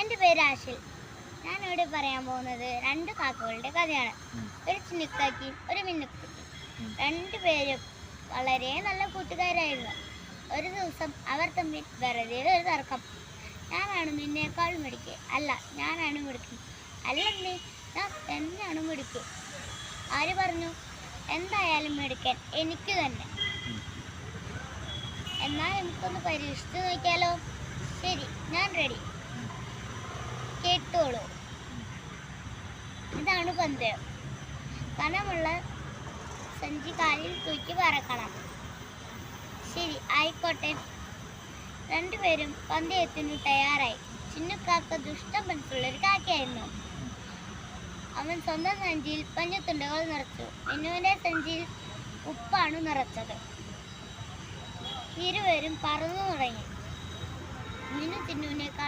എൻ്റെ പേര് ആഷിൽ. ഞാനിവിടെ പറയാൻ പോകുന്നത് രണ്ട് കാക്കകളുടെ കഥയാണ്. ഉം. ഒരു ചിന്നിക്കാക്കിയും ഒരു മിന്നുക്കുട്ടിയും. ഉം. രണ്ടുപേരും വളരെ നല്ല കൂട്ടുകാരായിരുന്നു. ഒരു ദിവസം അവർ തമ്മിൽ വെറുതെ ഒരു തർക്കം. ഞാനാണ് നിന്നേക്കാൾ മിടുക്കി. അല്ല, ഞാനാണ് മിടുക്കി. അല്ലെന്നേ, ഞാൻ തന്നെയാണ് മിടുക്കി. ആര് പറഞ്ഞു? എന്തായാലും മിടുക്കൻ എനിക്ക് തന്നെ. ഉം. എന്നാൽ നമുക്കൊന്ന് പരീക്ഷിച്ച് നോക്കിയാലോ? ശരി, ഞാൻ റെഡി. ഉം. കേട്ടോളൂ. ഇതാണ് പന്തയം. കനമുള്ള സഞ്ചി കാലിൽ തൂക്കി പറക്കണം. ശരി, ആയിക്കോട്ടെ. രണ്ടുപേരും പന്തയത്തിനു തയ്യാറായി. ചിന്നുക്കാക്ക ദുഷ്ട മനസ്സുള്ളൊരു കാക്കയായിരുന്നു. അവൻ സ്വന്തം സഞ്ചിയിൽ പഞ്ഞത്തുണ്ടുകൾ നിറച്ചു. മിന്നുവിന്റെ സഞ്ചിയിൽ ഉപ്പാണ് നിറച്ചത്. ഇരുവരും പറന്നു തുടങ്ങി. മിന്നു ചിന്നുവിനേക്കാൾ